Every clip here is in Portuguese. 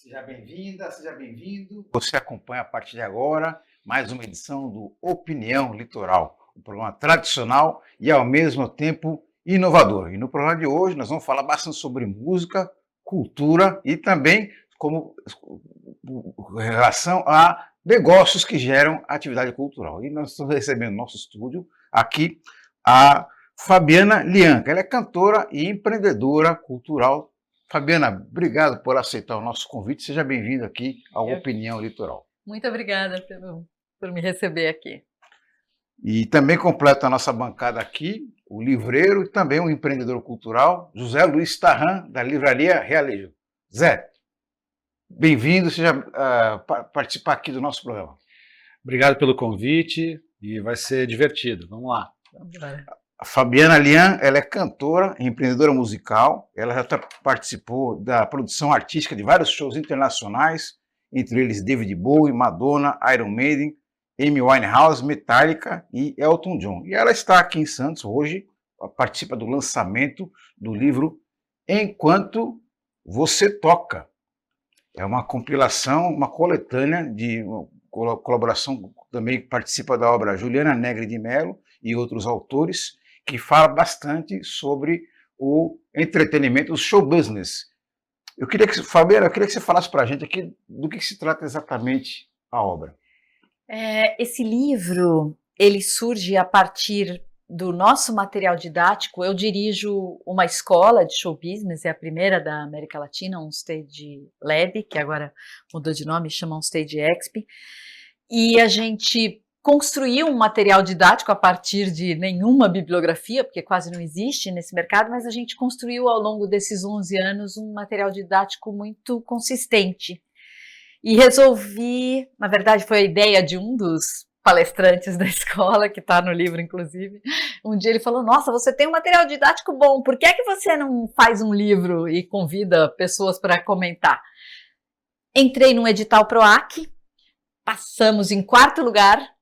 Seja bem-vinda, seja bem-vindo. Você acompanha a partir de agora mais uma edição do Opinião Litoral, um programa tradicional e ao mesmo tempo inovador. E no programa de hoje nós vamos falar bastante sobre música, cultura e também como em relação a negócios que geram atividade cultural. E nós estamos recebendo no nosso estúdio aqui a Fabiana Lianca. Ela é cantora e empreendedora cultural. Fabiana, obrigado por aceitar o nosso convite. Seja bem-vindo aqui ao Opinião Litoral. Muito obrigada por me receber aqui. E também completa a nossa bancada aqui o livreiro e também o empreendedor cultural, José Luiz Tarran, da Livraria Realejo. Zé, bem-vindo, seja participar aqui do nosso programa. Obrigado pelo convite e vai ser divertido. Vamos lá. Vamos lá. A Fabiana Lian, ela é cantora, empreendedora musical, ela já participou da produção artística de vários shows internacionais, entre eles David Bowie, Madonna, Iron Maiden, Amy Winehouse, Metallica e Elton John. E ela está aqui em Santos hoje, participa do lançamento do livro Enquanto Você Toca. É uma compilação, uma coletânea de colaboração, também participa da obra Juliana Negri de Mello e outros autores, que fala bastante sobre o entretenimento, o show business. Fabiana, eu queria que você falasse para a gente aqui do que se trata exatamente a obra. Esse livro, ele surge a partir do nosso material didático. Eu dirijo uma escola de show business, é a primeira da América Latina, um Stage Lab, que agora mudou de nome, chama um Stage Exp. E a gente construiu um material didático a partir de nenhuma bibliografia, porque quase não existe nesse mercado, mas a gente construiu ao longo desses 11 anos um material didático muito consistente. E resolvi, na verdade foi a ideia de um dos palestrantes da escola, que está no livro inclusive, um dia ele falou: nossa, você tem um material didático bom, por que é que você não faz um livro e convida pessoas para comentar? Entrei num edital PROAC, passamos em 4º lugar,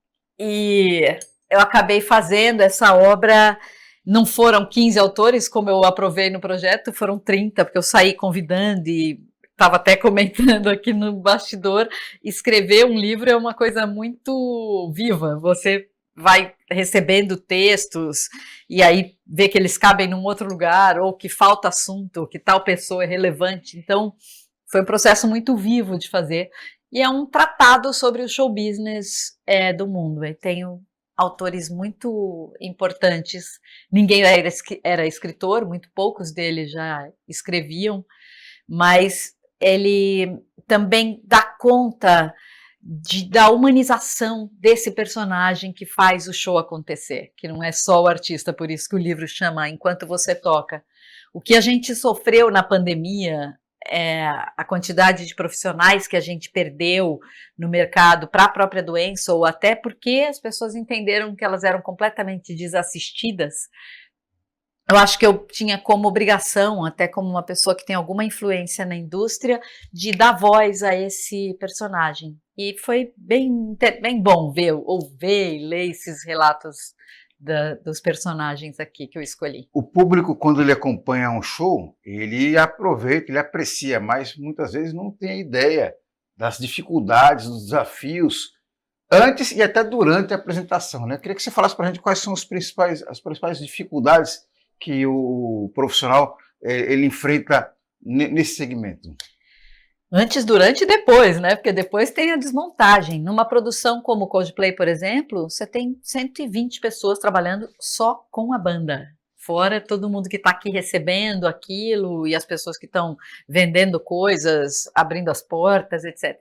e eu acabei fazendo essa obra. Não foram 15 autores, como eu aprovei no projeto, foram 30, porque eu saí convidando e estava até comentando aqui no bastidor. Escrever um livro é uma coisa muito viva, você vai recebendo textos e aí vê que eles cabem num outro lugar, ou que falta assunto, ou que tal pessoa é relevante. Então, foi um processo muito vivo de fazer. E é um tratado sobre o show business do mundo. Eu tenho autores muito importantes. Ninguém era escritor, muito poucos deles já escreviam, mas ele também dá conta da humanização desse personagem que faz o show acontecer, que não é só o artista, por isso que o livro chama Enquanto Você Toca. O que a gente sofreu na pandemia, a quantidade de profissionais que a gente perdeu no mercado para a própria doença, ou até porque as pessoas entenderam que elas eram completamente desassistidas. Eu acho que eu tinha como obrigação, até como uma pessoa que tem alguma influência na indústria, de dar voz a esse personagem. E foi bem bom ouvir e ler esses relatos dos personagens aqui que eu escolhi. O público, quando ele acompanha um show, ele aproveita, ele aprecia, mas muitas vezes não tem ideia das dificuldades, dos desafios, antes e até durante a apresentação, né? Eu queria que você falasse para a gente quais são as principais dificuldades que o profissional ele enfrenta nesse segmento. Antes, durante e depois, né? Porque depois tem a desmontagem. Numa produção como o Coldplay, por exemplo, você tem 120 pessoas trabalhando só com a banda. Fora todo mundo que está aqui recebendo aquilo e as pessoas que estão vendendo coisas, abrindo as portas, etc.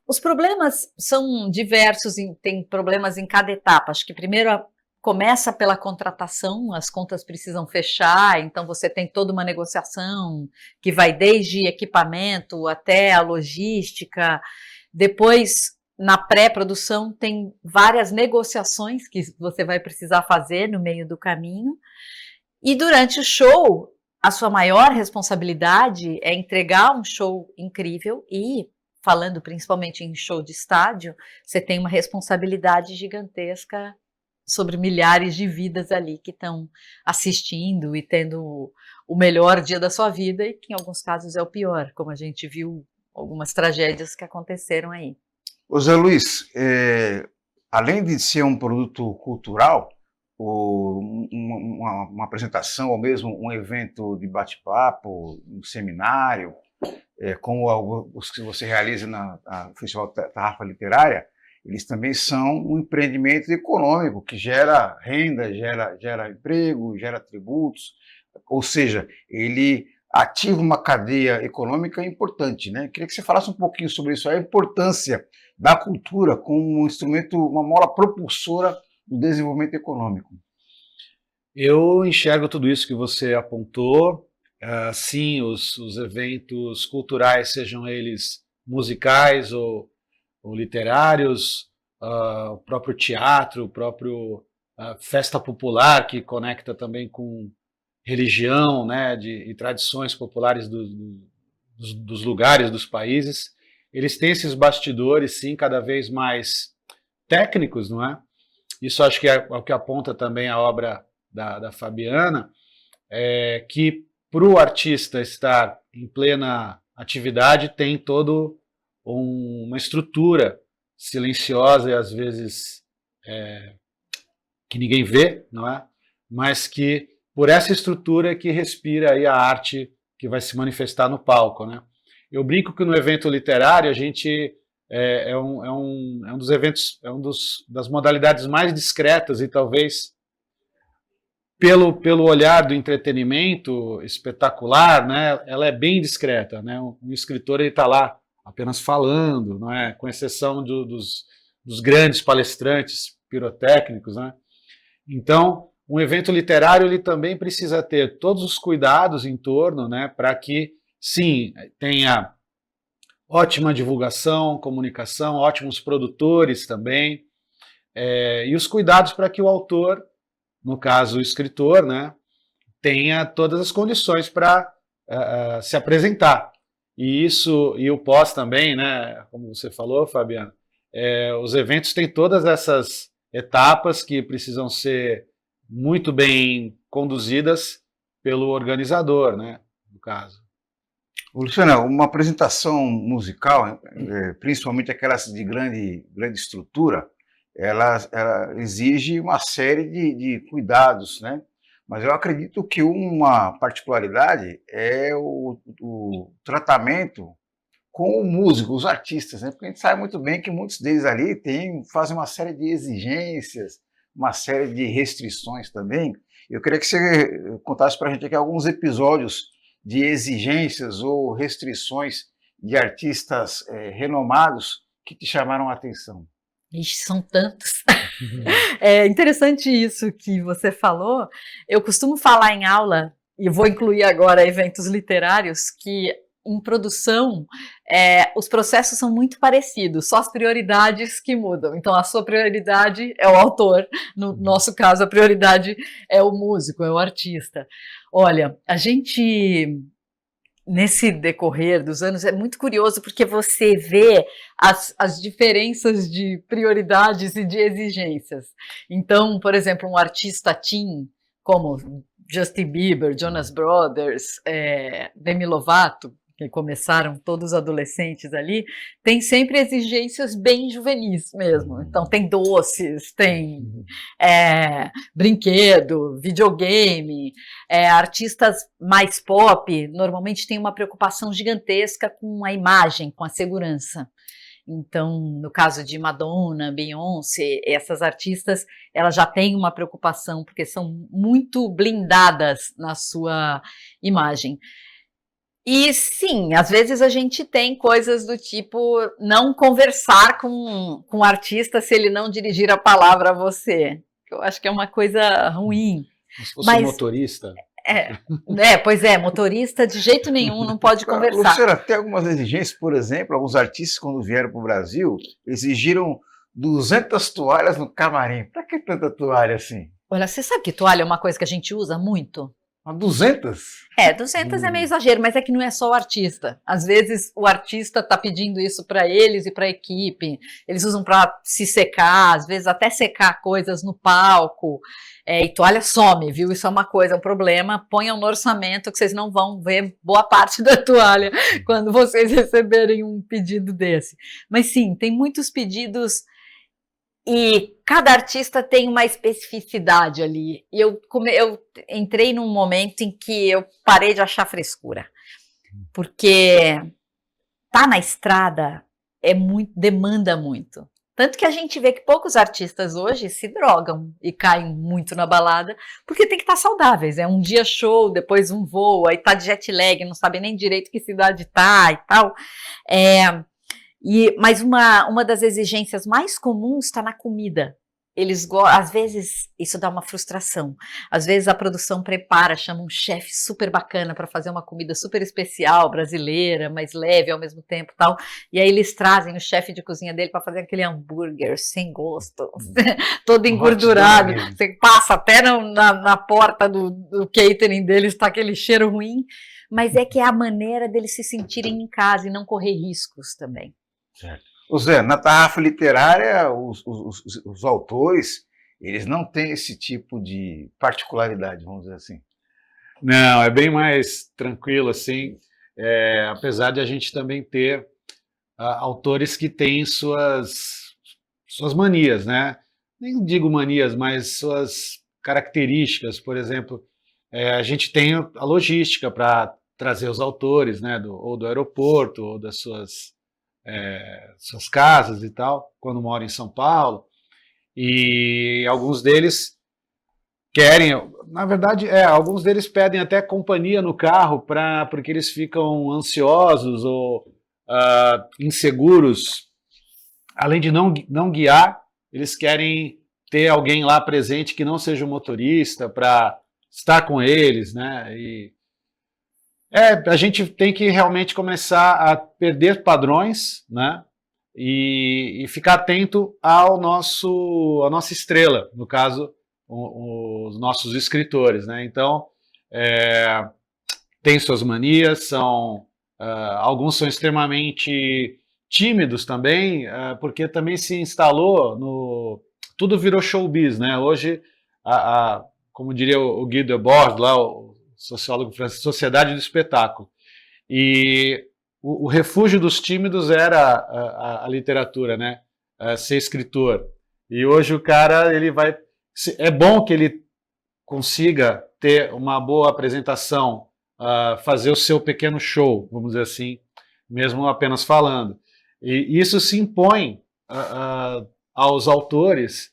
Os problemas são diversos, tem problemas em cada etapa. Acho que primeiro começa pela contratação, as contas precisam fechar, então você tem toda uma negociação que vai desde equipamento até a logística. Depois, na pré-produção, tem várias negociações que você vai precisar fazer no meio do caminho. E durante o show, a sua maior responsabilidade é entregar um show incrível e, falando principalmente em show de estádio, você tem uma responsabilidade gigantesca sobre milhares de vidas ali que estão assistindo e tendo o melhor dia da sua vida e que em alguns casos é o pior, como a gente viu algumas tragédias que aconteceram aí. Ô Zé Luiz, além de ser um produto cultural, uma apresentação ou mesmo um evento de bate-papo, um seminário, como os que você realiza no Festival Tarrafa Literária, eles também são um empreendimento econômico que gera renda, gera emprego, gera tributos, ou seja, ele ativa uma cadeia econômica importante, né? Queria que você falasse um pouquinho sobre isso, a importância da cultura como um instrumento, uma mola propulsora do desenvolvimento econômico. Eu enxergo tudo isso que você apontou. Sim, os eventos culturais, sejam eles musicais ou literários, o próprio teatro, o próprio festa popular, que conecta também com religião, né, e tradições populares dos lugares, dos países. Eles têm esses bastidores, sim, cada vez mais técnicos, não é? Isso acho que é o que aponta também a obra da Fabiana, que para o artista estar em plena atividade tem todo uma estrutura silenciosa e às vezes que ninguém vê, não é? Mas que por essa estrutura que respira aí a arte que vai se manifestar no palco, né? Eu brinco que no evento literário a gente é um dos eventos, das modalidades mais discretas e talvez pelo olhar do entretenimento espetacular, né? Ela é bem discreta, né? Um escritor ele está lá apenas falando, não é? Com exceção dos grandes palestrantes pirotécnicos, né? Então, um evento literário ele também precisa ter todos os cuidados em torno, né, para que, sim, tenha ótima divulgação, comunicação, ótimos produtores também, e os cuidados para que o autor, no caso o escritor, né, tenha todas as condições para se apresentar. E o pós também, né, como você falou, Fabiano, os eventos têm todas essas etapas que precisam ser muito bem conduzidas pelo organizador, né, no caso. Luciana, uma apresentação musical, principalmente aquelas de grande estrutura, ela exige uma série de cuidados, né? Mas eu acredito que uma particularidade é o tratamento com o músico, os artistas, né? Porque a gente sabe muito bem que muitos deles ali fazem uma série de exigências, uma série de restrições também. Eu queria que você contasse para a gente aqui alguns episódios de exigências ou restrições de artistas renomados que te chamaram a atenção. Ixi, são tantos. É interessante isso que você falou. Eu costumo falar em aula, e vou incluir agora eventos literários, que em produção os processos são muito parecidos, só as prioridades que mudam. Então a sua prioridade é o autor, no nosso caso a prioridade é o músico, é o artista. Olha, a gente, nesse decorrer dos anos, é muito curioso porque você vê as diferenças de prioridades e de exigências. Então, por exemplo, um artista teen, como Justin Bieber, Jonas Brothers, Demi Lovato, que começaram todos adolescentes ali, tem sempre exigências bem juvenis mesmo. Então tem doces, tem brinquedo, videogame, artistas mais pop normalmente têm uma preocupação gigantesca com a imagem, com a segurança. Então, no caso de Madonna, Beyoncé, essas artistas, elas já têm uma preocupação porque são muito blindadas na sua imagem. E sim, às vezes a gente tem coisas do tipo não conversar com o artista se ele não dirigir a palavra a você. Eu acho que é uma coisa ruim. Se fosse um motorista. Pois é, motorista de jeito nenhum não pode conversar. Luciana, tem algumas exigências, por exemplo, alguns artistas quando vieram para o Brasil exigiram 200 toalhas no camarim. Para que tanta toalha assim? Olha, você sabe que toalha é uma coisa que a gente usa muito? 200? 200 é meio exagero, mas é que não é só o artista. Às vezes o artista está pedindo isso para eles e para a equipe. Eles usam para se secar, às vezes até secar coisas no palco. E toalha some, viu? Isso é uma coisa, um problema. Ponham no orçamento que vocês não vão ver boa parte da toalha quando vocês receberem um pedido desse. Mas sim, tem muitos pedidos. E cada artista tem uma especificidade ali. Eu entrei num momento em que eu parei de achar frescura. Porque tá na estrada demanda muito. Tanto que a gente vê que poucos artistas hoje se drogam e caem muito na balada, porque tem que estar saudáveis. É um dia show, depois um voo, aí tá de jet lag, não sabe nem direito que cidade tá e tal. Mas uma das exigências mais comuns está na comida. Às vezes, isso dá uma frustração. Às vezes a produção prepara, chama um chefe super bacana para fazer uma comida super especial, brasileira, mas leve ao mesmo tempo tal. E aí eles trazem o chefe de cozinha dele para fazer aquele hambúrguer sem gosto, todo engordurado. Você passa até na porta do catering deles, está aquele cheiro ruim. Mas é que é a maneira deles se sentirem em casa e não correr riscos também. Certo. Ô Zé, na tarrafa literária, os autores, eles não têm esse tipo de particularidade, vamos dizer assim. Não, é bem mais tranquilo, assim, apesar de a gente também ter autores que têm suas manias, né? Nem digo manias, mas suas características. Por exemplo, a gente tem a logística para trazer os autores, né, ou do aeroporto, ou das suas casas e tal, quando moram em São Paulo, e alguns deles querem, na verdade, alguns deles pedem até companhia no carro porque eles ficam ansiosos ou inseguros. Além de não guiar, eles querem ter alguém lá presente que não seja o motorista para estar com eles, né? A gente tem que realmente começar a perder padrões, né? E ficar atento à nossa estrela, no caso, os nossos escritores, né? Então, tem suas manias, alguns são extremamente tímidos também, porque também se instalou tudo virou showbiz, né? Hoje, como diria o Guy Debord, lá, o sociólogo francês, sociedade do espetáculo. E o refúgio dos tímidos era a literatura, né? Ser escritor. E hoje o cara, é bom que ele consiga ter uma boa apresentação, fazer o seu pequeno show, vamos dizer assim, mesmo apenas falando. E isso se impõe aos autores.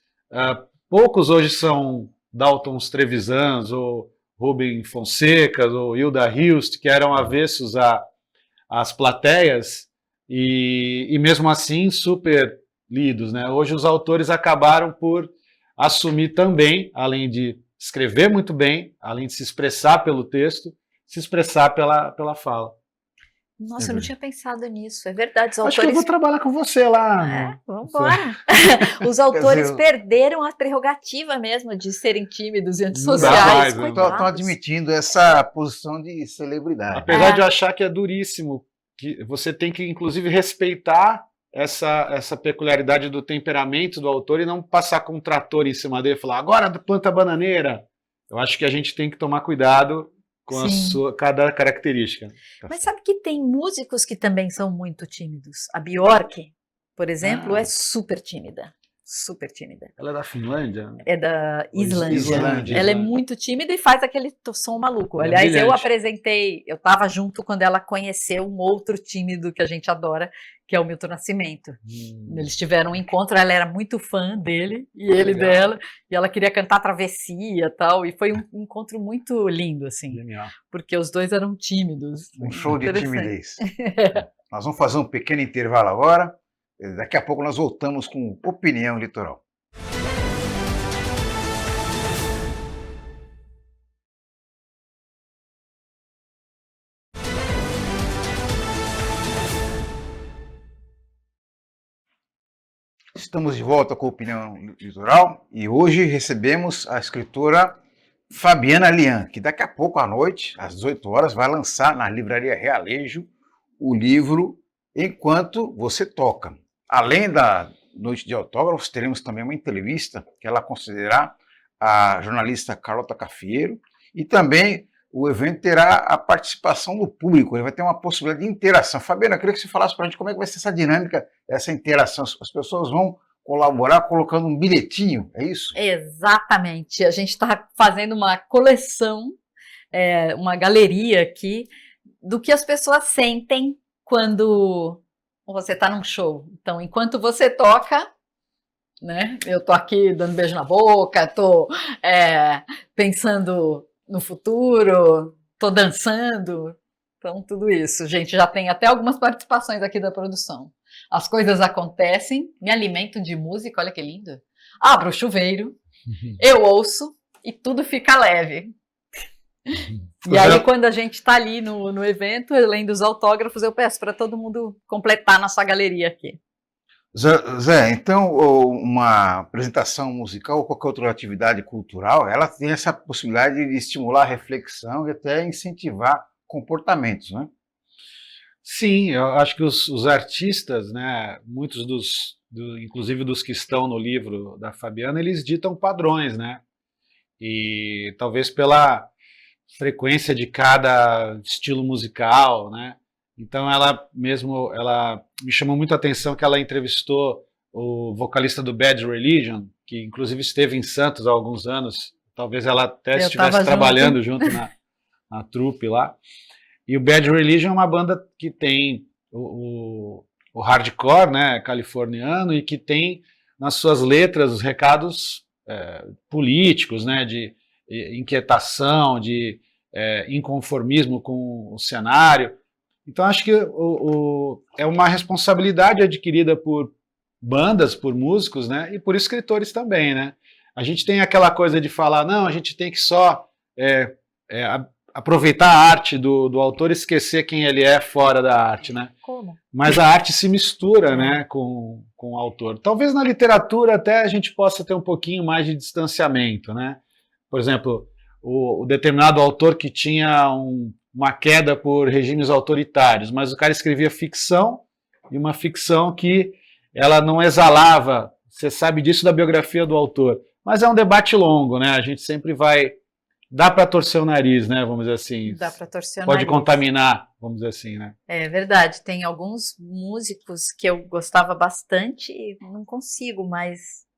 Poucos hoje são Dalton Trevisan ou Rubem Fonseca ou Hilda Hilst, que eram avessos às plateias e mesmo assim super lidos, né? Hoje os autores acabaram por assumir também, além de escrever muito bem, além de se expressar pelo texto, se expressar pela fala. Nossa, eu não tinha pensado nisso, é verdade. Os Acho que eu vou trabalhar com você lá. Vamos embora. Os autores perderam a prerrogativa mesmo de serem tímidos e antissociais. Estão admitindo essa posição de celebridade. Apesar de eu achar que é duríssimo, que você tem que, inclusive, respeitar essa peculiaridade do temperamento do autor e não passar com um trator em cima dele e falar, agora planta bananeira. Eu acho que a gente tem que tomar cuidado com cada característica. Mas sabe que tem músicos que também são muito tímidos. A Björk, por exemplo, é super tímida. Super tímida. Ela é da Finlândia? É da Islândia. Ela é muito tímida e faz aquele som maluco. Aliás, eu estava junto quando ela conheceu um outro tímido que a gente adora, que é o Milton Nascimento. Eles tiveram um encontro, ela era muito fã dele, e ele dela, e ela queria cantar Travessia e tal, e foi um encontro muito lindo, assim, porque os dois eram tímidos. Um show de timidez. Nós vamos fazer um pequeno intervalo agora. Daqui a pouco nós voltamos com Opinião Litoral. Estamos de volta com Opinião Litoral e hoje recebemos a escritora Fabiana Lian, que daqui a pouco à noite, às 18 horas, vai lançar na Livraria Realejo o livro Enquanto Você Toca. Além da noite de autógrafos, teremos também uma entrevista que ela concederá à jornalista Carlota Cafiero, e também o evento terá a participação do público, ele vai ter uma possibilidade de interação. Fabiana, eu queria que você falasse para a gente como é que vai ser essa dinâmica, essa interação. As pessoas vão colaborar colocando um bilhetinho, é isso? Exatamente. A gente está fazendo uma coleção, uma galeria aqui, do que as pessoas sentem quando você está num show. Então, enquanto você toca, né? Eu tô aqui dando beijo na boca, tô pensando no futuro, tô dançando. Então, tudo isso. Gente, já tem até algumas participações aqui da produção. As coisas acontecem, me alimento de música, olha que lindo. Abro o chuveiro, eu ouço e tudo fica leve. E aí, quando a gente está ali no evento, além dos autógrafos, eu peço para todo mundo completar nossa galeria aqui. Zé, então uma apresentação musical ou qualquer outra atividade cultural, ela tem essa possibilidade de estimular a reflexão e até incentivar comportamentos, né? Sim, eu acho que os artistas, né, muitos inclusive dos que estão no livro da Fabiana, eles ditam padrões, né? E talvez pela frequência de cada estilo musical, né? Então ela me chamou muito a atenção que ela entrevistou o vocalista do Bad Religion, que inclusive esteve em Santos há alguns anos, talvez ela até estivesse trabalhando junto na trupe lá. E o Bad Religion é uma banda que tem o hardcore, né, californiano, e que tem nas suas letras os recados políticos, né, de inquietação, de inconformismo com o cenário. Então acho que é uma responsabilidade adquirida por bandas, por músicos, né, e por escritores também, né. A gente tem aquela coisa de falar, não, a gente tem que só aproveitar a arte do autor e esquecer quem ele é fora da arte, né. Como? Mas a arte se mistura, né, com o autor. Talvez na literatura até a gente possa ter um pouquinho mais de distanciamento, né. Por exemplo, o determinado autor que tinha uma queda por regimes autoritários, mas o cara escrevia ficção, e uma ficção que ela não exalava, você sabe disso da biografia do autor, mas é um debate longo, né? A gente sempre dá para torcer o nariz, né? Vamos dizer assim. Dá para torcer o nariz. Pode contaminar, vamos dizer assim, né? É verdade, tem alguns músicos que eu gostava bastante e não consigo mais.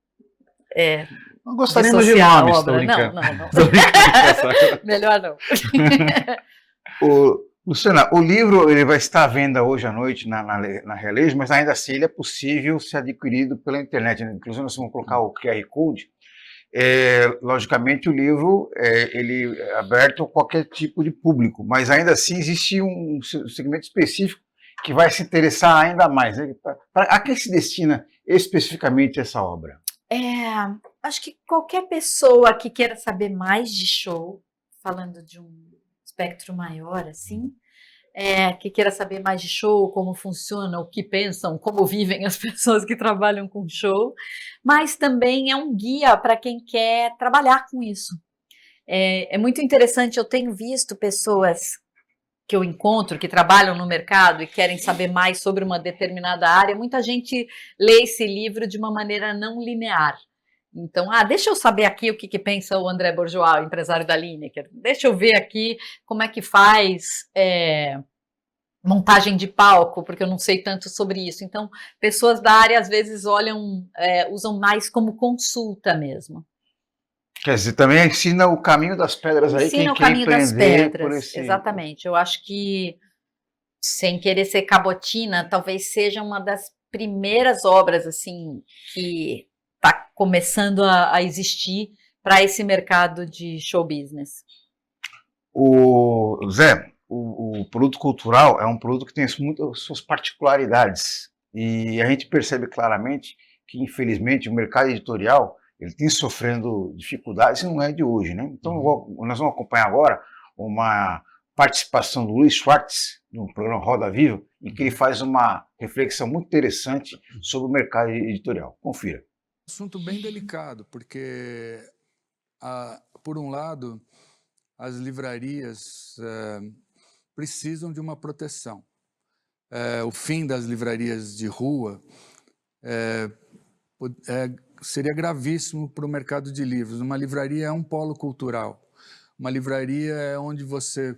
Não gostaríamos de nomes, estou brincando. Não. Melhor não. Luciana, o livro ele vai estar à venda hoje à noite na Realejo, mas ainda assim ele é possível ser adquirido pela internet, né? Inclusive nós vamos colocar o QR Code. Logicamente o livro ele é aberto a qualquer tipo de público, mas ainda assim existe um segmento específico que vai se interessar ainda mais, né? A que se destina especificamente essa obra? Acho que qualquer pessoa que queira saber mais de show, falando de um espectro maior, assim, que queira saber mais de show, como funciona, o que pensam, como vivem as pessoas que trabalham com show, mas também é um guia para quem quer trabalhar com isso. É muito interessante, eu tenho visto pessoas que eu encontro, que trabalham no mercado e querem saber mais sobre uma determinada área, muita gente lê esse livro de uma maneira não linear. Então, deixa eu saber aqui o que pensa o André Bourgeois, o empresário da Lineker. Deixa eu ver aqui como é que faz montagem de palco, porque eu não sei tanto sobre isso. Então, pessoas da área às vezes usam mais como consulta mesmo. Quer dizer, também ensina o caminho das pedras aí, ensina quem o caminho quer das empreender pedras, por esse... Exatamente. Eu acho que, sem querer ser cabotina, talvez seja uma das primeiras obras assim que está começando a existir para esse mercado de show business. Zé, o produto cultural é um produto que tem muitas suas particularidades e a gente percebe claramente que, infelizmente, o mercado editorial ele tem sofrendo dificuldades e não é de hoje, né? Então, nós vamos acompanhar agora uma participação do Luiz Schwartz no programa Roda Viva, em que ele faz uma reflexão muito interessante sobre o mercado editorial. Confira. Assunto bem delicado, porque por um lado, as livrarias precisam de uma proteção. O fim das livrarias de rua seria gravíssimo para o mercado de livros. Uma livraria é um polo cultural. Uma livraria é onde você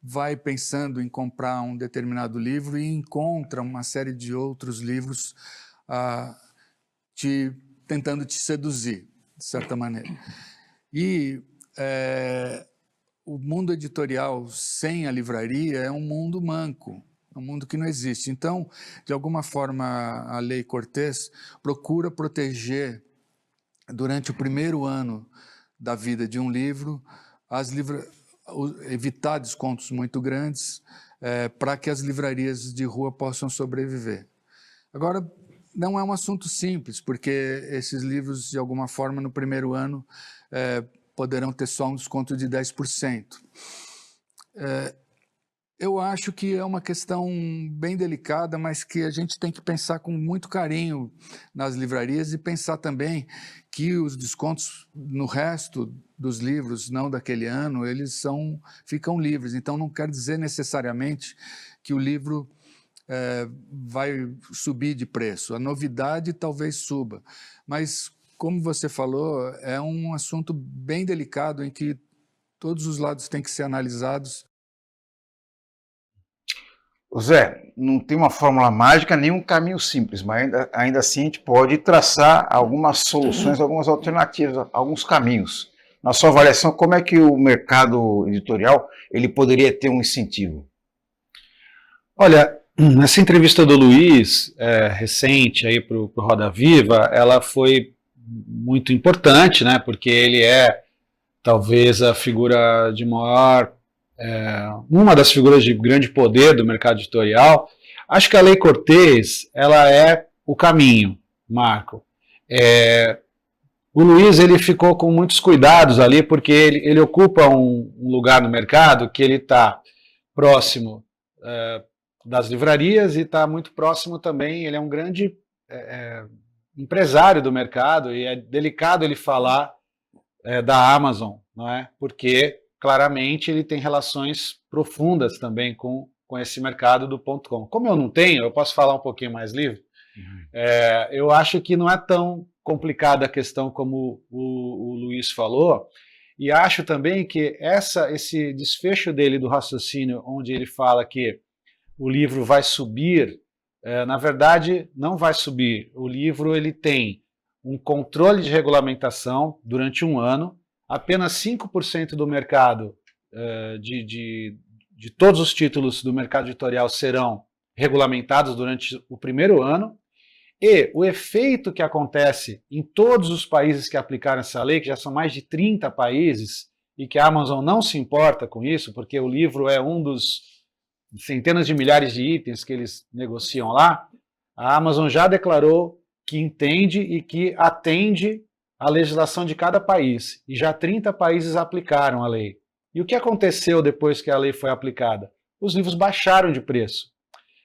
vai pensando em comprar um determinado livro e encontra uma série de outros livros tentando te seduzir, de certa maneira. E o mundo editorial sem a livraria é um mundo manco, é um mundo que não existe. Então, de alguma forma, a Lei Cortez procura proteger, durante o primeiro ano da vida de um livro, evitar descontos muito grandes para que as livrarias de rua possam sobreviver. Agora, não é um assunto simples, porque esses livros, de alguma forma, no primeiro ano, poderão ter só um desconto de 10%. Eu acho que é uma questão bem delicada, mas que a gente tem que pensar com muito carinho nas livrarias e pensar também que os descontos no resto dos livros, não daquele ano, eles ficam livres. Então, não quer dizer necessariamente que o livro vai subir de preço. A novidade talvez suba, mas, como você falou, é um assunto bem delicado em que todos os lados têm que ser analisados. Zé, não tem uma fórmula mágica nem um caminho simples, mas ainda assim a gente pode traçar algumas soluções, algumas alternativas, alguns caminhos. Na sua avaliação, como é que o mercado editorial ele poderia ter um incentivo? Olha, nessa entrevista do Luiz, recente aí para o Roda Viva, ela foi muito importante, né? Porque ele é talvez a figura de maior, uma das figuras de grande poder do mercado editorial. Acho que a Lei Cortez, ela é o caminho, Marco. O Luiz, ele ficou com muitos cuidados ali, porque ele ocupa um lugar no mercado que ele está próximo das livrarias e está muito próximo também, ele é um grande empresário do mercado, e é delicado ele falar da Amazon, não é? Porque claramente ele tem relações profundas também com esse mercado do .com. Como eu não tenho, eu posso falar um pouquinho mais livre. Eu acho que não é tão complicada a questão como o Luiz falou, e acho também que esse desfecho dele do raciocínio, onde ele fala que o livro vai subir, na verdade não vai subir. O livro ele tem um controle de regulamentação durante um ano, apenas 5% do mercado, de todos os títulos do mercado editorial serão regulamentados durante o primeiro ano, e o efeito que acontece em todos os países que aplicaram essa lei, que já são mais de 30 países, e que a Amazon não se importa com isso, porque o livro é um dos centenas de milhares de itens que eles negociam lá, a Amazon já declarou que entende e que atende a legislação de cada país, e já 30 países aplicaram a lei. E o que aconteceu depois que a lei foi aplicada? Os livros baixaram de preço.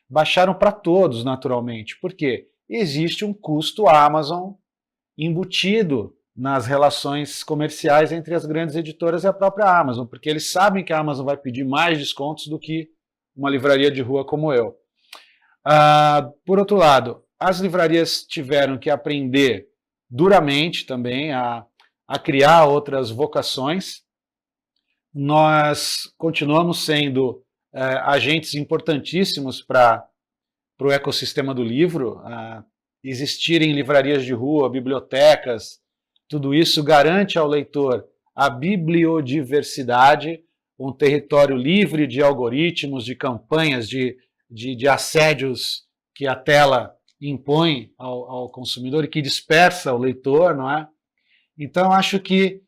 Baixaram para todos, naturalmente. Por quê? Existe um custo Amazon embutido nas relações comerciais entre as grandes editoras e a própria Amazon, porque eles sabem que a Amazon vai pedir mais descontos do que uma livraria de rua como eu. Por outro lado, as livrarias tiveram que aprender duramente também a criar outras vocações. Nós continuamos sendo agentes importantíssimos para o ecossistema do livro. Existirem livrarias de rua, bibliotecas, tudo isso garante ao leitor a bibliodiversidade, um território livre de algoritmos, de campanhas, de assédios que a tela impõe ao consumidor e que dispersa o leitor, não é? Então, acho que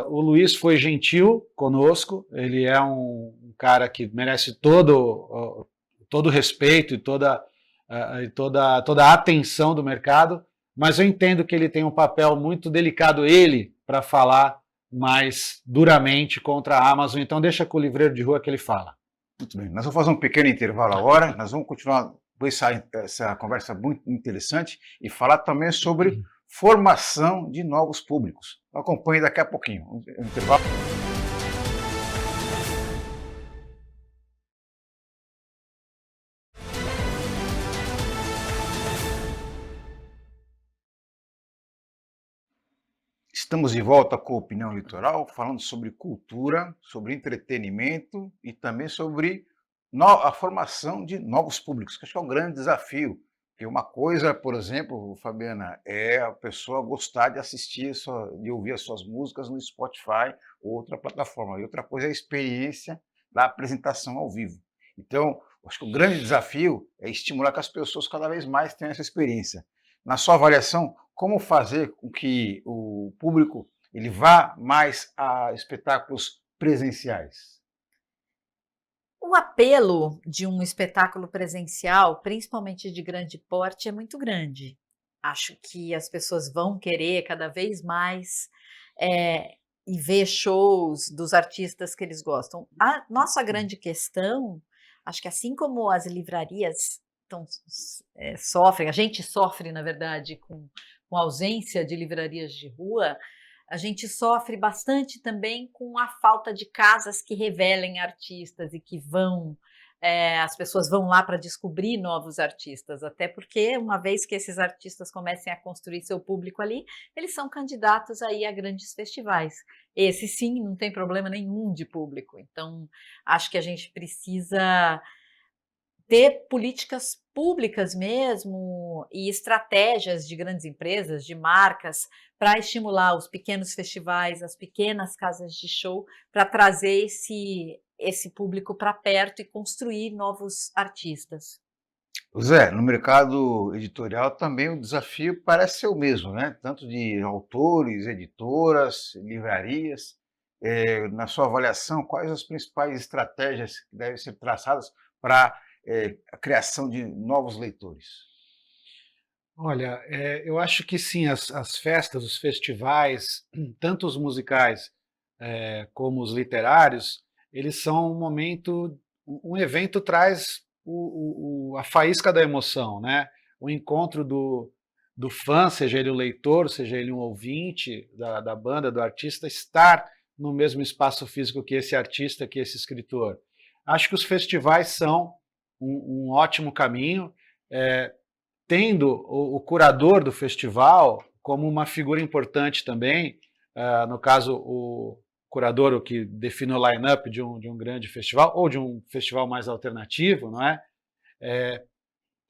o Luiz foi gentil conosco, ele é um cara que merece todo o respeito e toda a atenção do mercado, mas eu entendo que ele tem um papel muito delicado, para falar mais duramente contra a Amazon. Então deixa com o livreiro de rua que ele fala. Muito bem, nós vamos fazer um pequeno intervalo agora, nós vamos continuar essa conversa muito interessante e falar também sobre formação de novos públicos. Acompanhe daqui a pouquinho. Um intervalo. Estamos de volta com a Opinião Litoral, falando sobre cultura, sobre entretenimento e também sobre a formação de novos públicos, que acho que é um grande desafio. Porque uma coisa, por exemplo, Fabiana, é a pessoa gostar de assistir, de ouvir as suas músicas no Spotify ou outra plataforma. E outra coisa é a experiência da apresentação ao vivo. Então, acho que o grande desafio é estimular que as pessoas cada vez mais tenham essa experiência. Na sua avaliação, como fazer com que o público ele vá mais a espetáculos presenciais? O apelo de um espetáculo presencial, principalmente de grande porte, é muito grande. Acho que as pessoas vão querer cada vez mais e ver shows dos artistas que eles gostam. A nossa grande questão, acho que assim como as livrarias sofrem, a gente sofre, na verdade, com a ausência de livrarias de rua, a gente sofre bastante também com a falta de casas que revelem artistas e que as pessoas vão lá para descobrir novos artistas, até porque uma vez que esses artistas comecem a construir seu público ali, eles são candidatos aí a grandes festivais. Esse sim, não tem problema nenhum de público. Então, acho que a gente precisa ter políticas públicas mesmo e estratégias de grandes empresas, de marcas, para estimular os pequenos festivais, as pequenas casas de show, para trazer esse público para perto e construir novos artistas. Zé, no mercado editorial também o desafio parece ser o mesmo, né? Tanto de autores, editoras, livrarias. Na sua avaliação, quais as principais estratégias que devem ser traçadas para a criação de novos leitores? Olha, eu acho que sim, as festas, os festivais, tanto os musicais como os literários, eles são um momento, um evento traz a faísca da emoção, né? O encontro do fã, seja ele um leitor, seja ele um ouvinte da banda, do artista, estar no mesmo espaço físico que esse artista, que esse escritor. Acho que os festivais são um ótimo caminho, tendo o curador do festival como uma figura importante também, no caso o curador, o que define o line-up de um grande festival, ou de um festival mais alternativo, não é?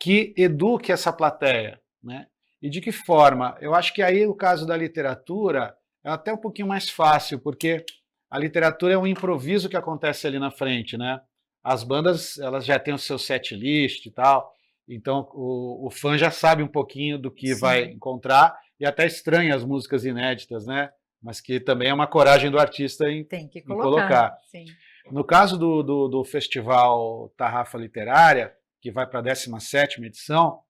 Que eduque essa plateia, né? E de que forma? Eu acho que aí o caso da literatura é até um pouquinho mais fácil, porque a literatura é um improviso que acontece ali na frente, né? As bandas, elas já têm o seu set list e tal, então o fã já sabe um pouquinho do que vai encontrar e até estranha as músicas inéditas, né? Mas que também é uma coragem do artista em colocar. Sim. No caso do Festival Tarrafa Literária, que vai para a 17ª edição,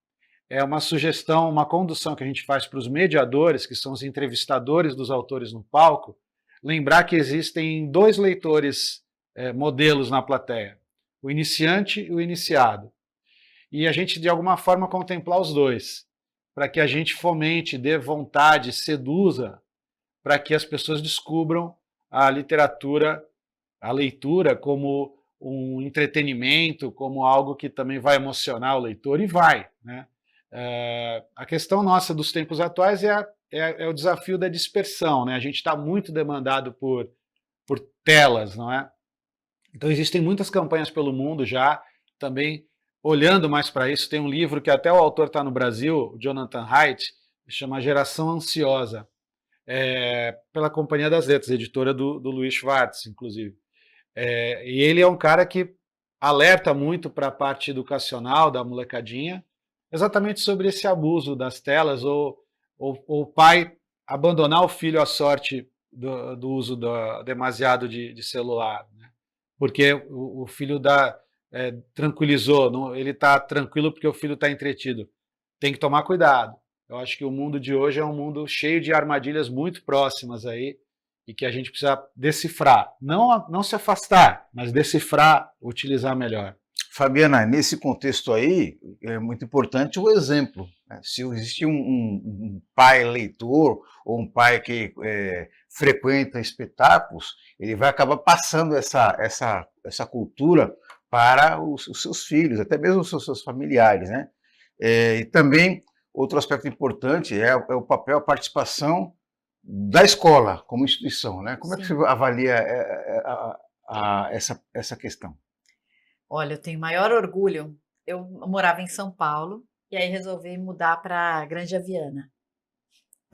é uma sugestão, uma condução que a gente faz para os mediadores, que são os entrevistadores dos autores no palco, lembrar que existem 2 leitores modelos na plateia, o iniciante e o iniciado. E a gente, de alguma forma, contemplar os 2, para que a gente fomente, dê vontade, seduza, para que as pessoas descubram a literatura, a leitura como um entretenimento, como algo que também vai emocionar o leitor, e vai, né? A questão nossa dos tempos atuais é o desafio da dispersão, né? A gente está muito demandado por telas, não é? Então existem muitas campanhas pelo mundo já, também olhando mais para isso. Tem um livro que até o autor está no Brasil, o Jonathan Haidt, chama Geração Ansiosa, pela Companhia das Letras, editora do Luiz Schwartz, inclusive. E ele é um cara que alerta muito para a parte educacional da molecadinha, exatamente sobre esse abuso das telas, ou o pai abandonar o filho à sorte do uso demasiado de celular, né? Porque o filho tranquilizou, ele está tranquilo porque o filho está entretido. Tem que tomar cuidado. Eu acho que o mundo de hoje é um mundo cheio de armadilhas muito próximas aí, e que a gente precisa decifrar. Não se afastar, mas decifrar, utilizar melhor. Fabiana, nesse contexto aí, é muito importante o exemplo. né? Se existe um pai leitor ou um pai que frequenta espetáculos, ele vai acabar passando essa cultura para os seus filhos, até mesmo os seus familiares, né? E também outro aspecto importante é o papel, a participação da escola como instituição, né? Como é que Sim. você avalia essa questão? Olha, eu tenho maior orgulho. Eu morava em São Paulo e aí resolvi mudar para Grande Viana.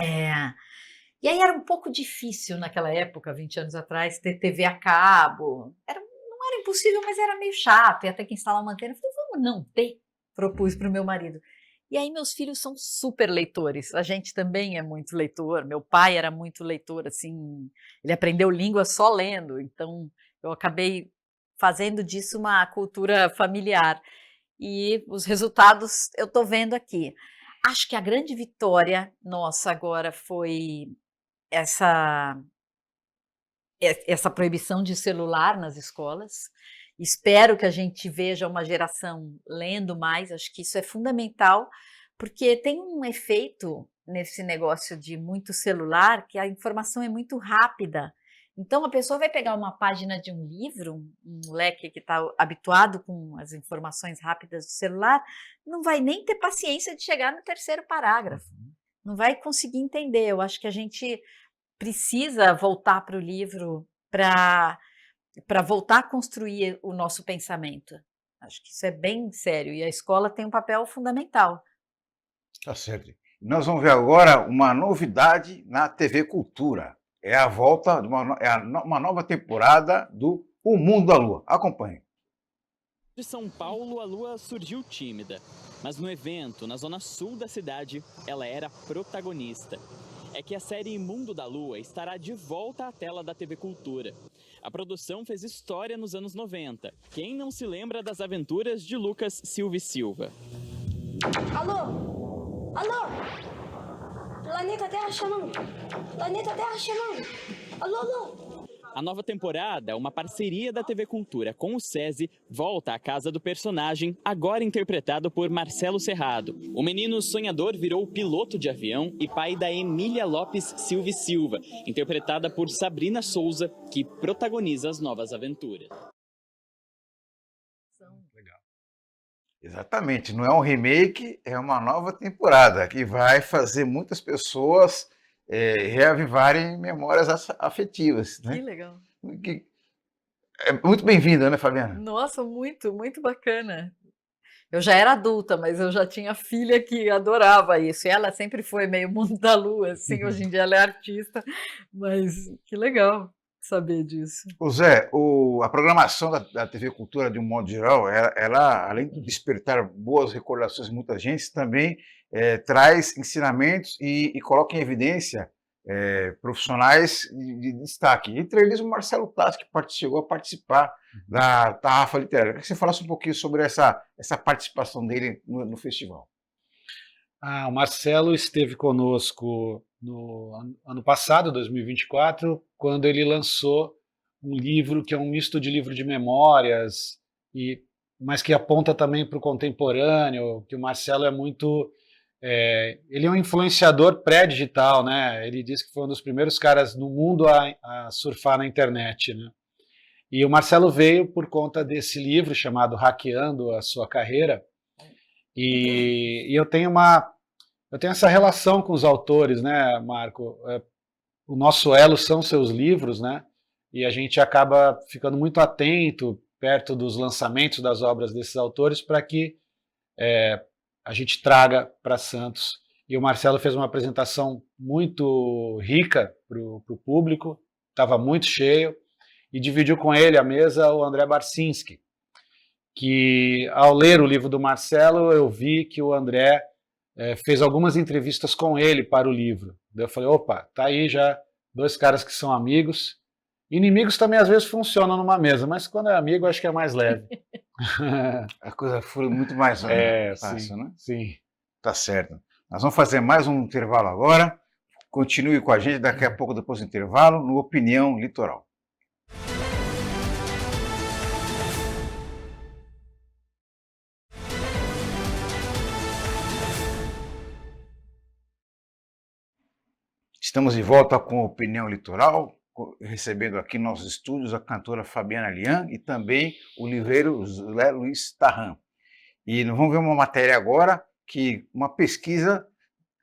E aí era um pouco difícil naquela época, 20 anos atrás, ter TV a cabo. Não era impossível, mas era meio chato. Ia ter que instalar uma antena. Eu falei, vamos não ter, propus para o meu marido. E aí meus filhos são super leitores. A gente também é muito leitor. Meu pai era muito leitor, assim, ele aprendeu língua só lendo. Então eu acabei fazendo disso uma cultura familiar. E os resultados eu estou vendo aqui. Acho que a grande vitória nossa agora foi essa proibição de celular nas escolas. Espero que a gente veja uma geração lendo mais, acho que isso é fundamental, porque tem um efeito nesse negócio de muito celular, que a informação é muito rápida. Então a pessoa vai pegar uma página de um livro, um moleque que está habituado com as informações rápidas do celular, não vai nem ter paciência de chegar no terceiro parágrafo, não vai conseguir entender. Eu acho que a gente precisa voltar para o livro para voltar a construir o nosso pensamento. Acho que isso é bem sério e a escola tem um papel fundamental. Tá certo. Nós vamos ver agora uma novidade na TV Cultura. É a volta de uma nova temporada do O Mundo da Lua. Acompanhe. De São Paulo, a Lua surgiu tímida, mas no evento, na zona sul da cidade, ela era protagonista. É que a série Mundo da Lua estará de volta à tela da TV Cultura. A produção fez história nos anos 90. Quem não se lembra das aventuras de Lucas Silva e Silva? Alô? Alô? Planeta Terra chamando! Planeta Terra chamando! Alô, alô? A nova temporada, uma parceria da TV Cultura com o SESI, volta à casa do personagem, agora interpretado por Marcelo Serrado. O menino sonhador virou piloto de avião e pai da Emília Lopes Silva e Silva, interpretada por Sabrina Souza, que protagoniza as novas aventuras. Legal. Exatamente, não é um remake, é uma nova temporada que vai fazer muitas pessoas reavivarem memórias afetivas, né? Que legal. É muito bem-vinda, né, Fabiana? Nossa, muito, muito bacana. Eu já era adulta, mas eu já tinha filha que adorava isso. E ela sempre foi meio mundo da lua, assim. Hoje em dia ela é artista, mas que legal saber disso. Ô Zé, a programação da TV Cultura, de um modo geral, ela, além de despertar boas recordações de muita gente, também traz ensinamentos e coloca em evidência profissionais de destaque. Entre eles o Marcelo Tassi, que chegou a participar da Tarrafa Literária. Eu queria que você falasse um pouquinho sobre essa participação dele no festival. O Marcelo esteve conosco no ano passado, 2024, quando ele lançou um livro que é um misto de livro de memórias, mas que aponta também para o contemporâneo, que o Marcelo é muito... ele é um influenciador pré-digital, né? Ele disse que foi um dos primeiros caras no mundo a surfar na internet, né? E o Marcelo veio por conta desse livro chamado Hackeando a Sua Carreira, e eu tenho essa relação com os autores, né, Marco? O nosso elo são seus livros, né? E a gente acaba ficando muito atento perto dos lançamentos das obras desses autores para que a gente traga para Santos. E o Marcelo fez uma apresentação muito rica para o público, estava muito cheio, e dividiu com ele a mesa o André Barcinski, que ao ler o livro do Marcelo, eu vi que o André fez algumas entrevistas com ele para o livro. Daí eu falei, opa, tá aí já dois caras que são amigos. Inimigos também às vezes funcionam numa mesa, mas quando é amigo acho que é mais leve. A coisa foi muito mais fácil, sim, né? Sim. Tá certo. Nós vamos fazer mais um intervalo agora. Continue com a gente daqui a pouco, depois do intervalo, no Opinião Litoral. Estamos de volta com a Opinião Litoral, recebendo aqui nos nossos estúdios a cantora Fabiana Lian e também o livreiro José Luiz Tarran. E nós vamos ver uma matéria agora que uma pesquisa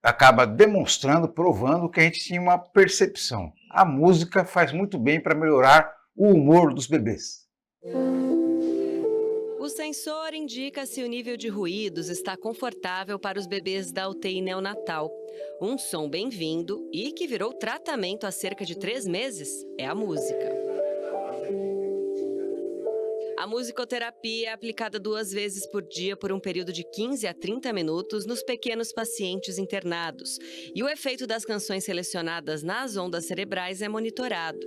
acaba demonstrando, provando que a gente tinha uma percepção. A música faz muito bem para melhorar o humor dos bebês. O sensor indica se o nível de ruídos está confortável para os bebês da UTI neonatal. Um som bem-vindo e que virou tratamento há cerca de 3 meses é a música. A musicoterapia é aplicada 2 vezes por dia por um período de 15 a 30 minutos nos pequenos pacientes internados. E o efeito das canções selecionadas nas ondas cerebrais é monitorado.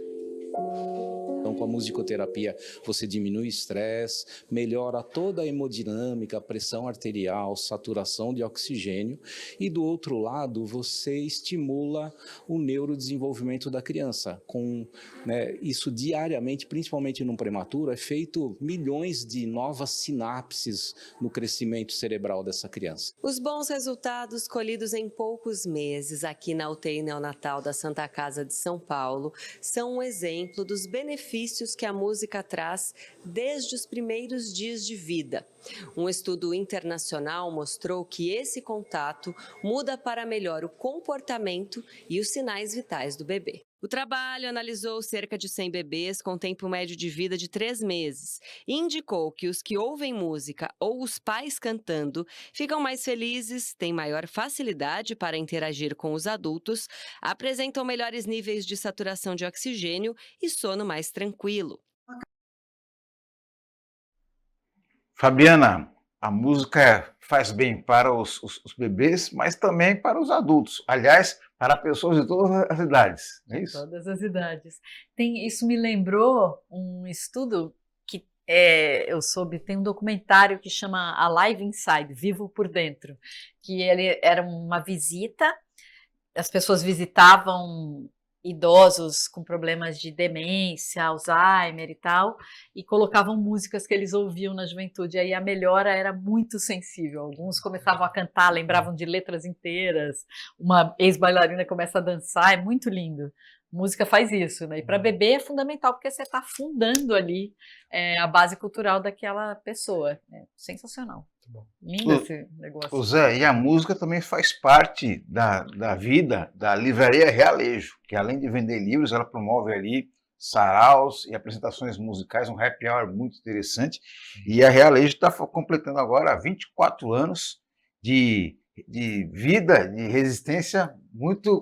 Então, com a musicoterapia, você diminui o estresse, melhora toda a hemodinâmica, a pressão arterial, saturação de oxigênio e, do outro lado, você estimula o neurodesenvolvimento da criança. Com isso diariamente, principalmente no prematuro, é feito milhões de novas sinapses no crescimento cerebral dessa criança. Os bons resultados colhidos em poucos meses aqui na UTI neonatal da Santa Casa de São Paulo são um exemplo dos benefícios que a música traz desde os primeiros dias de vida. Um estudo internacional mostrou que esse contato muda para melhor o comportamento e os sinais vitais do bebê. O trabalho analisou cerca de 100 bebês com tempo médio de vida de 3 meses e indicou que os que ouvem música ou os pais cantando ficam mais felizes, têm maior facilidade para interagir com os adultos, apresentam melhores níveis de saturação de oxigênio e sono mais tranquilo. Fabiana, a música faz bem para os bebês, mas também para os adultos. Aliás, para pessoas de todas as idades, não é isso? Todas as idades. Isso me lembrou um estudo que eu soube, tem um documentário que chama Alive Inside, Vivo por Dentro, que ele era uma visita, as pessoas visitavam idosos com problemas de demência, Alzheimer e tal, e colocavam músicas que eles ouviam na juventude, aí a melhora era muito sensível, alguns começavam a cantar, lembravam de letras inteiras, uma ex-bailarina começa a dançar, é muito lindo. Música faz isso, né? E para bebê é fundamental, porque você está fundando ali a base cultural daquela pessoa. É sensacional. Lindo esse negócio. Zé, e a música também faz parte da vida da Livraria Realejo, que além de vender livros, ela promove ali saraus e apresentações musicais, um happy hour muito interessante. E a Realejo está completando agora 24 anos de vida, de resistência,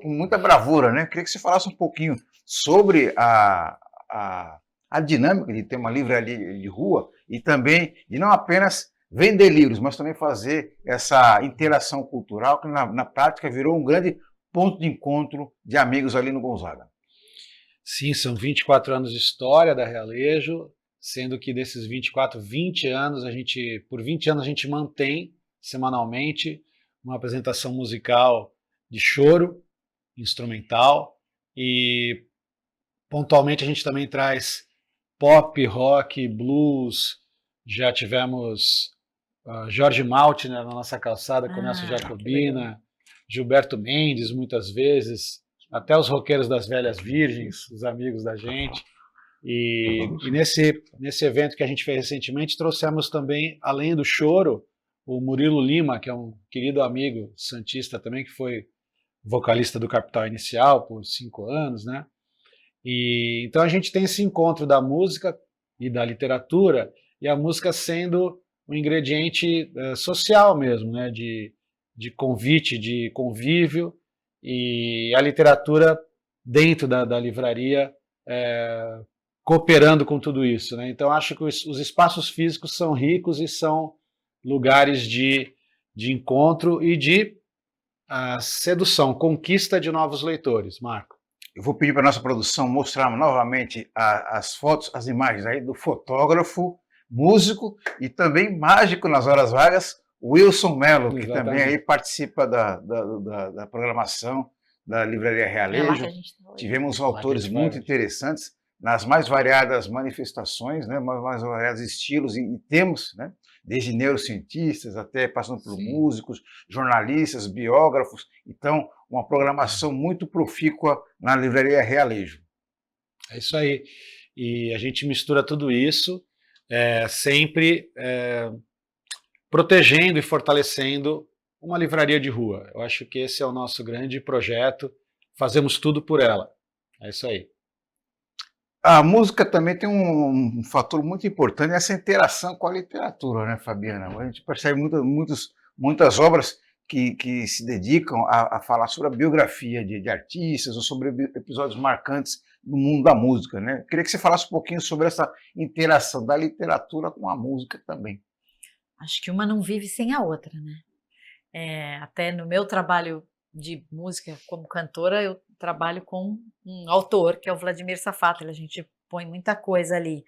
com muita bravura, né? Eu queria que você falasse um pouquinho sobre a dinâmica de ter uma livraria de rua e também de não apenas vender livros, mas também fazer essa interação cultural que na prática virou um grande ponto de encontro de amigos ali no Gonzaga. Sim, são 24 anos de história da Realejo, sendo que desses 24, 20 anos, por 20 anos a gente mantém semanalmente uma apresentação musical de choro, instrumental, e pontualmente a gente também traz pop, rock, blues. Já tivemos Jorge Maltner na nossa calçada com Nelson Jacobina, Gilberto Mendes muitas vezes, até os roqueiros das Velhas Virgens, os amigos da gente. E nesse evento que a gente fez recentemente, trouxemos também, além do choro, o Murilo Lima, que é um querido amigo santista também, que foi vocalista do Capital Inicial por 5 anos, né? E então a gente tem esse encontro da música e da literatura, e a música sendo um ingrediente social mesmo, né? De convite, de convívio, e a literatura dentro da livraria cooperando com tudo isso, né? Então acho que os espaços físicos são ricos e são lugares de encontro e de sedução, conquista de novos leitores. Marco. Eu vou pedir para a nossa produção mostrar novamente as fotos, as imagens aí do fotógrafo, músico e também mágico nas horas vagas, Wilson Mello, que também aí participa da programação da Livraria Realejo. Tivemos autores muito interessantes nas mais variadas manifestações, né, mais variados estilos e temas, né? desde neurocientistas até passando por Sim. músicos, jornalistas, biógrafos. Então, uma programação muito profícua na Livraria Realejo. É isso aí. E a gente mistura tudo isso, sempre protegendo e fortalecendo uma livraria de rua. Eu acho que esse é o nosso grande projeto. Fazemos tudo por ela. É isso aí. A música também tem um fator muito importante, essa interação com a literatura, né, Fabiana? A gente percebe muitas obras que se dedicam a falar sobre a biografia de artistas ou sobre episódios marcantes no mundo da música, né? Queria que você falasse um pouquinho sobre essa interação da literatura com a música também. Acho que uma não vive sem a outra, né? Até no meu trabalho de música como cantora, eu trabalho com um autor, que é o Vladimir Safatli, a gente põe muita coisa ali.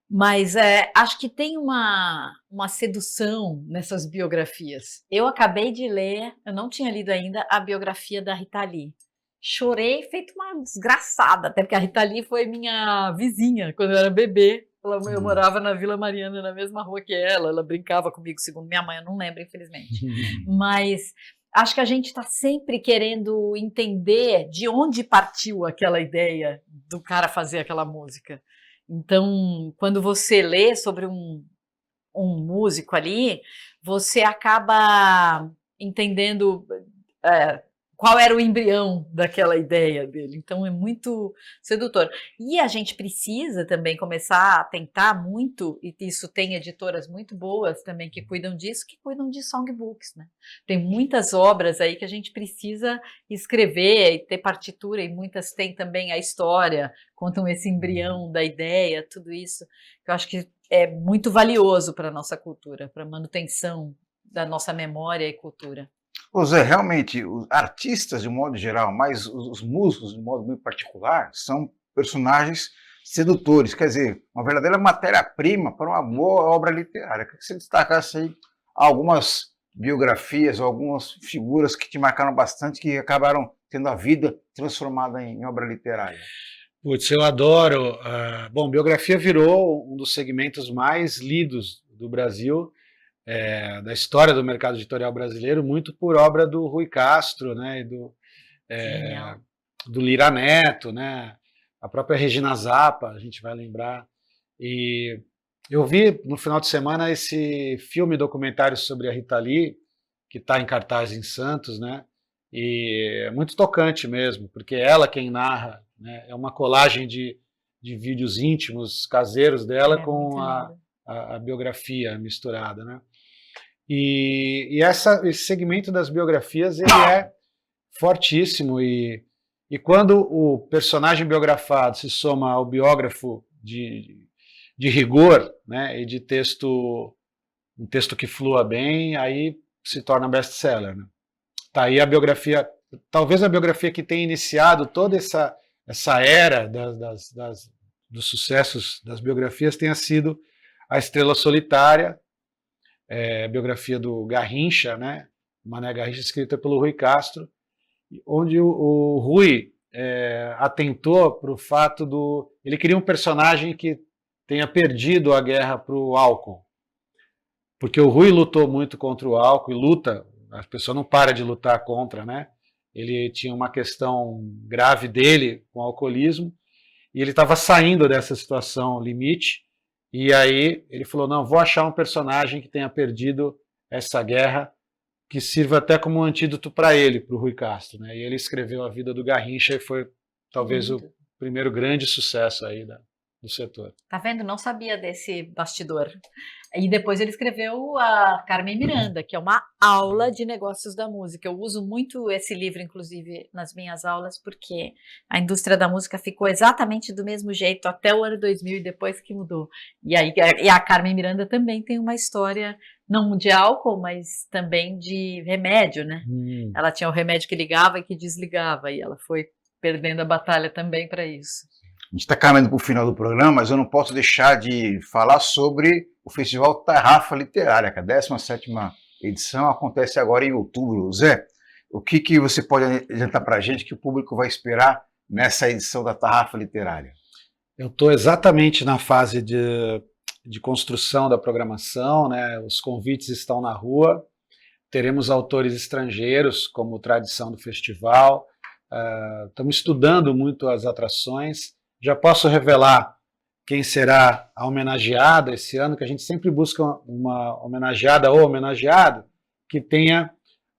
Mas acho que tem uma sedução nessas biografias. Eu acabei de ler, eu não tinha lido ainda, a biografia da Rita Lee. Chorei feito uma desgraçada, até porque a Rita Lee foi minha vizinha quando eu era bebê. Eu morava na Vila Mariana, na mesma rua que ela brincava comigo, segundo minha mãe, eu não lembro, infelizmente. Mas acho que a gente está sempre querendo entender de onde partiu aquela ideia do cara fazer aquela música. Então, quando você lê sobre um músico ali, você acaba entendendo qual era o embrião daquela ideia dele. Então, é muito sedutor. E a gente precisa também começar a tentar muito, e isso tem editoras muito boas também que cuidam disso, que cuidam de songbooks, né? Tem muitas obras aí que a gente precisa escrever e ter partitura, e muitas têm também a história, contam esse embrião da ideia, tudo isso, que eu acho que é muito valioso para a nossa cultura, para a manutenção da nossa memória e cultura. Ô Zé, realmente, os artistas de um modo geral, mas os músicos de um modo muito particular, são personagens sedutores, quer dizer, uma verdadeira matéria-prima para uma boa obra literária. Queria que você destacasse aí algumas biografias, algumas figuras que te marcaram bastante, que acabaram tendo a vida transformada em obra literária. Putz, eu adoro. Bom, biografia virou um dos segmentos mais lidos do Brasil, da história do mercado editorial brasileiro, muito por obra do Rui Castro, né, e do Lira Neto, né, a própria Regina Zappa, a gente vai lembrar. E eu vi no final de semana esse filme documentário sobre a Rita Lee, que está em cartaz em Santos, né, e é muito tocante mesmo, porque é ela quem narra, né, é uma colagem de vídeos íntimos, caseiros dela, com a biografia misturada, né. E esse segmento das biografias ele é fortíssimo, e quando o personagem biografado se soma ao biógrafo de rigor, né, e de um texto que flua bem, aí se torna best-seller, né? Tá aí a biografia, talvez a biografia que tenha iniciado toda essa era dos sucessos das biografias tenha sido A Estrela Solitária, biografia do Garrincha, né? Mané Garrincha, escrita pelo Rui Castro, onde o Rui atentou para o fato ele queria um personagem que tenha perdido a guerra para o álcool, porque o Rui lutou muito contra o álcool, e luta, a pessoa não para de lutar contra, né? Ele tinha uma questão grave dele com o alcoolismo, e ele estava saindo dessa situação limite. E aí ele falou, não, vou achar um personagem que tenha perdido essa guerra, que sirva até como um antídoto para ele, para o Rui Castro, né? E ele escreveu A Vida do Garrincha, e foi talvez o primeiro grande sucesso aí do setor. Tá vendo? Não sabia desse bastidor. E depois ele escreveu a Carmen Miranda, que é uma aula de negócios da música. Eu uso muito esse livro, inclusive, nas minhas aulas, porque a indústria da música ficou exatamente do mesmo jeito até o ano 2000 e depois que mudou. E a Carmen Miranda também tem uma história, não de álcool, mas também de remédio, né? Ela tinha o remédio que ligava e que desligava, e ela foi perdendo a batalha também para isso. A gente está caminhando para o final do programa, mas eu não posso deixar de falar sobre o Festival Tarrafa Literária, que a 17ª edição acontece agora em outubro. Zé, o que você pode adiantar para a gente que o público vai esperar nessa edição da Tarrafa Literária? Eu estou exatamente na fase de de construção da programação, né? Os convites estão na rua, teremos autores estrangeiros como tradição do festival, estamos estudando muito as atrações, já posso revelar quem será a homenageada esse ano, que a gente sempre busca uma homenageada ou homenageado que tenha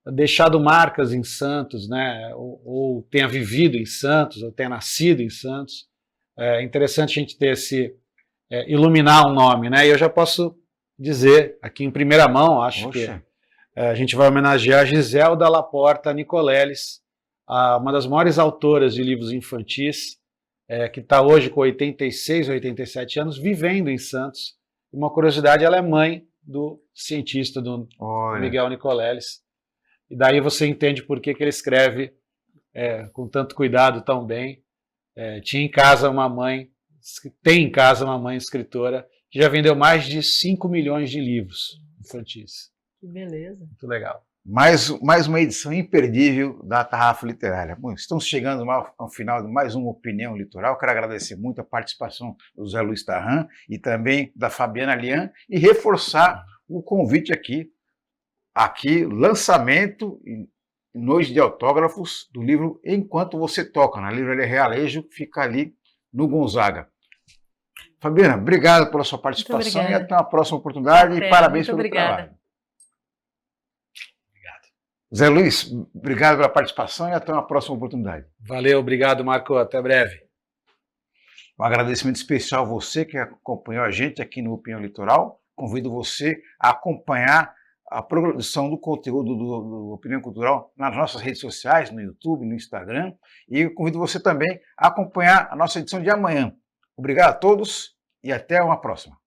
deixado marcas em Santos, né? Ou tenha vivido em Santos, ou tenha nascido em Santos. É interessante a gente ter iluminar um nome, né? E eu já posso dizer aqui em primeira mão, acho que a gente vai homenagear a Giselda Laporta Nicoleles, uma das maiores autoras de livros infantis, que está hoje com 86, 87 anos, vivendo em Santos. Uma curiosidade, ela é mãe do cientista do Miguel Nicoleles. E daí você entende por que ele escreve com tanto cuidado tão bem. Tinha em casa uma mãe, tem em casa uma mãe escritora que já vendeu mais de 5 milhões de livros infantis. Que beleza. Muito legal. Mais uma edição imperdível da Tarrafa Literária. Bom, estamos chegando ao final de mais uma Opinião Litoral. Quero agradecer muito a participação do Zé Luiz Tarran e também da Fabiana Lian e reforçar o convite aqui, lançamento e noite de autógrafos do livro Enquanto Você Toca, na Livraria Realejo, que fica ali no Gonzaga. Fabiana, obrigado pela sua participação e até uma próxima oportunidade e parabéns pelo trabalho. Zé Luiz, obrigado pela participação e até uma próxima oportunidade. Valeu, obrigado, Marco. Até breve. Um agradecimento especial a você que acompanhou a gente aqui no Opinião Litoral. Convido você a acompanhar a produção do conteúdo do Opinião Cultural nas nossas redes sociais, no YouTube, no Instagram. E convido você também a acompanhar a nossa edição de amanhã. Obrigado a todos e até uma próxima.